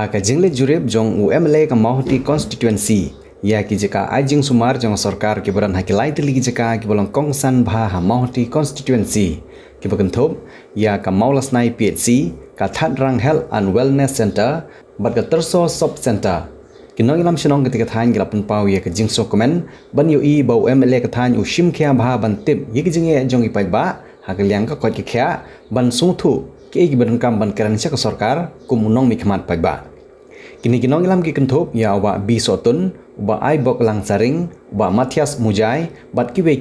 ka jingle jurep jong UMLA ka Mahoti constituency ya ki jeka ajing sumar jong sarkar ki baran hakilai tili ki jeka ki bolong kongsan bha ha Mahoti constituency ki bakan thop ya ka Maulasnai PHC ka Thatrang Health and Wellness Center bat ka Terso Sub Center kinong ilam sinong ketika than gilapun pau ya ka jingso komen ban yu I ba UMLA ka than u shim khya bha ban tip ye ki jinge jong I pai ba ha ka liang ka kot ki khya ban sung thu ki badan kam ban karan ka sarkar kumunong mi khmat pai ba kini kinong ilam ki kentup ya wa bi sotun ba ai bok lang saring ba Matias Mujai bat kiwe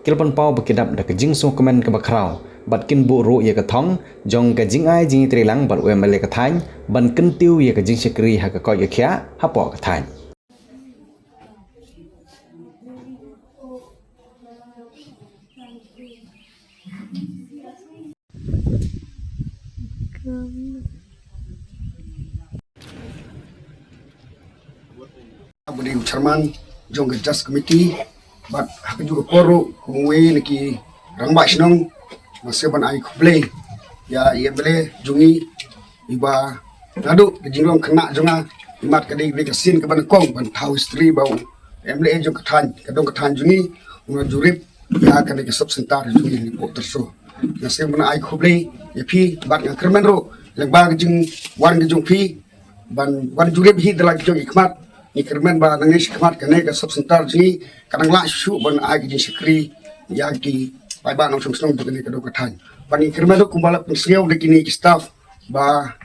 kilpan pau bakidap da kejing so komen ke bakrau bat kin bu ru ya ka thong jong ka jing ai jing trilang bat UMLA ka thain ban kentiu ya ka jing sekri ha ka ko ya khya ha po ka thain Budi Chairman jong ke Just Committee bat hak juga koru kumui niki rangba sinong masih ban ai kublei ya ia bele jungi iba nadu jingrong kena jonga imat kadai beli kasin ke ban kong ban tahu istri bau MLA jong kadong ketan jungi una jurip ya kan ke sub center jungi ni po terso masih ban ai kublei ya pi bat ngakermen ro legba jing wan jong pi ban wan jurip hi dalam jong ikmat ni kermen ba nangis kemat kene ke sub center jini kadang la shu ban ai jing sekri ya ki pai ba nong sung tu kene kadong ketan ban ni kermen ro kumbala penseu de kini staff ba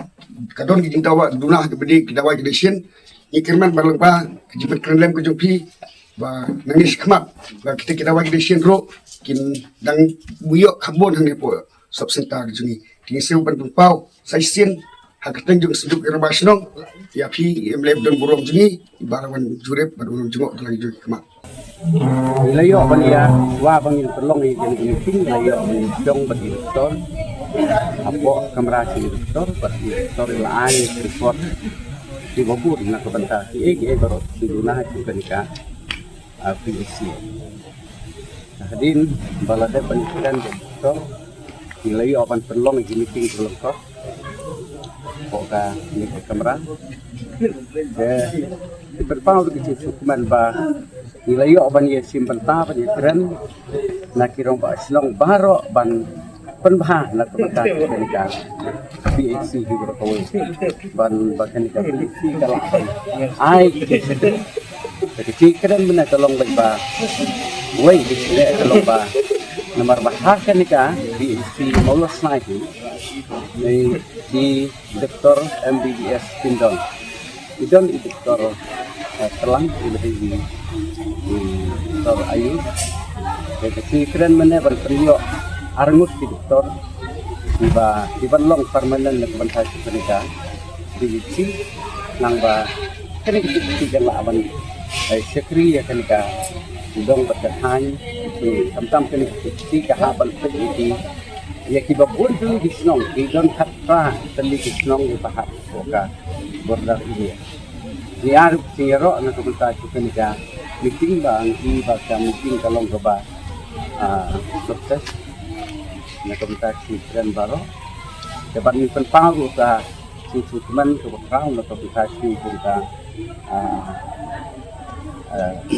kadon jing dawa dunah ke bedi ke dawa generation ni kermen ba lengba jibat krenlem ke jumpi ba nangis kemat ba kita dawa generation ro kin dang buyok khabon hang po sub center jini kini seu ban pau sai sin hakateng jung seduk irabasnong ya pi emlem dan burung jini ibarawan jurep badun jengok dalam jurep kemat layo bania wa bangin pelong ini ting layo jong bagi ton apo kamera si tor bagi tor lai report di bobur na kabanta ki baro duna ki kanika PSC hadin balade panikan tor layo apan pelong ini ting pelong tor poka ni kamera berpau di sukuman ba nilayo ban ye simpan ta ban keren na kirong ba slong baro ban penbah na kemata kenika PHC hibro kawe ban kenika PHC kala ai jadi keren benar tolong ba wei dia tolong ba nomor bahar kenika PHC Maulasnai di Dr. MBBS Pindon Idon Dr. Telang di Dr. Ayu jadi keren mana berperiok arngus di Dr. di Banlong permanen na kebantai pernikahan di sini nang ba kene kita lawan sekri ya kenika idong bertahan itu tam kene kita haban pergi ya kiba bun tu disnong idon khatra tali disnong di pahat oka border ini ya siaro na kebantai kenika meeting bang di bakal meeting kalong keba sukses na kebantai keren baro dapat ni penparu ka susuman ke bakal na kebantai kita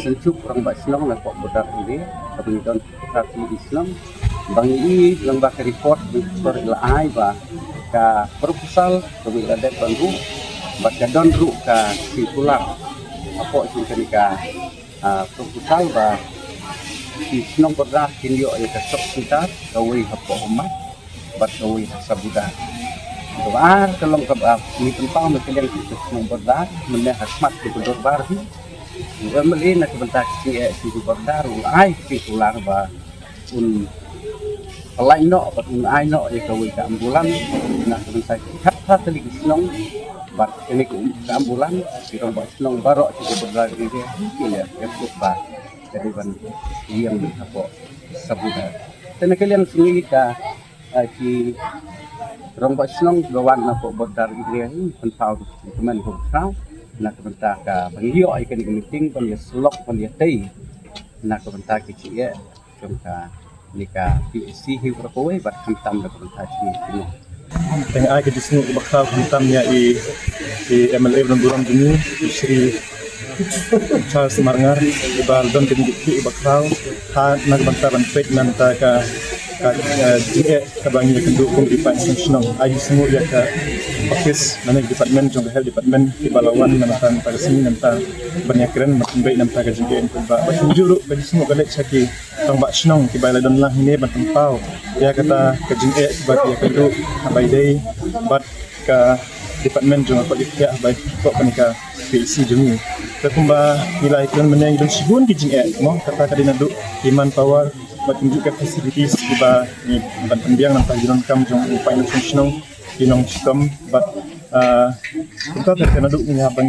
sencup orang Islam na kok border ini kemudian tapi Islam bang ini lembah report doktor lai ba ka proposal kemudian ada bantu baca don ru ka sikular apa sing ka proposal ba si nong border kinyo ya ka kita kawai apa umat bat kawai sabuda doar kalau ka ni tempang mekelang kita nong border meneh hasmat di border baru Melin na kebentak si border ai sikular ba un lain no but un ai no ya kawai ka ambulan na kebentak khat tali snong bat ini ke ambulan si rong ba snong barok si border ini ya ba jadi ban yang apa sabuda tena kalian sini ka ki rong ba snong gawan na po border ini pentau teman ko trau na kebentak ka bangio ai kan meeting pan ya slok pan ya tei na kebentak ki ya jom ka nika PSC hi berkowe bat hantam da kebentak ki Tengah ai ke disini bakal hitamnya MLA Buram Juni Sri Charles Marngar ibal don ke di bakal ha nag bantaran pek nanta ka GE kabangi kendukung di nasional ai semua ya ka office mana department jong health department di balawan nanta pada sini nanta banyak keren makin baik nanta ka GE ba juru ka semua galek saki tang ba snong ki bala don lah ini bantang pau ya kata ka GE ba ya kendu abai dei bat ka department jong apa dia baik kok panika PEC jumi takumba nilai keren menang don sibun ki GE mo kata kadina du iman power tunjukkan facilities iba ni bantambiang ng pagdinon kam jong upay ng national inong sistem but kita terkena duk ni habang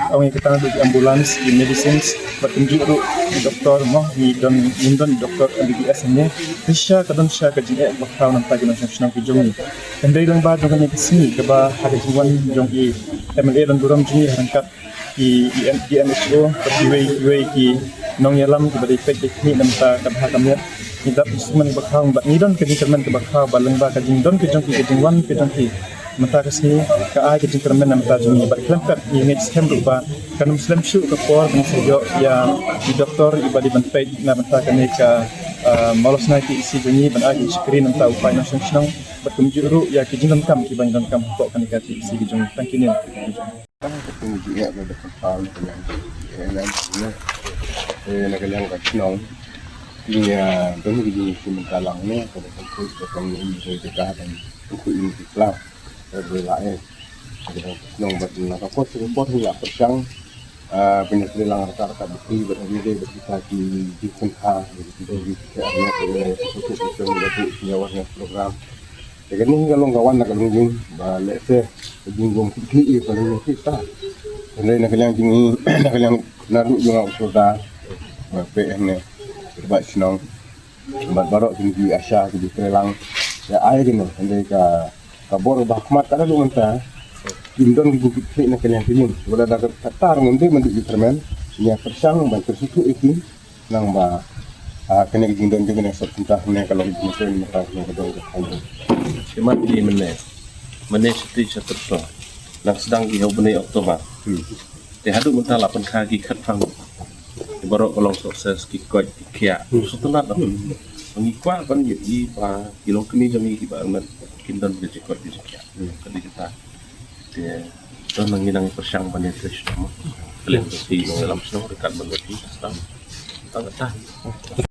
awang kita nadu di ambulance di medicines but tunjuk di doktor mo ni don doktor MBBS ni siya kadon siya ka jing bakal ng pagdinon national ki jong ni kendai lang ba jong ni kisini ka ba hada jingwan jong i MLA dan Buram jini harangkat i MHO tapi ki nong yalam ki badai pek ni namta ka bahakamnya kita instrumen bakal bat nidon ke instrumen ke bakal balang ba ka jingdon ke jong ki jingwan ke jong ki mata kasi ka ai ke instrumen namta jong bat klamkat ni ngit stem rupa kan muslim shu ka por kan sejo ya di doktor ibadi ban pek na mata ka ni ka malos na ki isi jong ni ban ai screen namta upay nasional bat kumjuru ya ki jingdon kam ki ban kam kok kan ka isi ki jong tangkinin ya ada kapal nagalang kat nong dia demi di simentalang ni pada kampus datang ini saya dekat buku ini Islam berbelai nong bat nakapot report hingga persang penyelilang rata-rata bukti berbeda berkita di kunha di arena kewilayah sesuatu itu menjadi penyawasnya program jadi ni kalau kawan nak lunjung balik se jinggung tinggi kalau kita Nilai nak yang naruh juga usaha, PM ni terbaik senang, baru tinggi Asia di Kelang, ya air ni, nilai kabor bahmat ada lu mentah, jindon di bukit ni nak yang tinggi, boleh dah ketar nanti mendik determin, ni persang bantu situ itu, nang bah kena jindon juga ni serta ni kalau mungkin mereka ni kedua kedua. Cuma di mana seperti seterusnya. Nang sedang dihubungi Oktober. Dihadap mentah 8 kaki kat fang. Baru kalau sukses kikoi kia. Setelah dah. Mengikwa kan jadi pa kilong kini jami kibangan kindan berjekot di kia. Kali kita dia tu nanginang persang banyak terus nama. Kalian mesti dalam senang dekat berarti sedang tak tahu.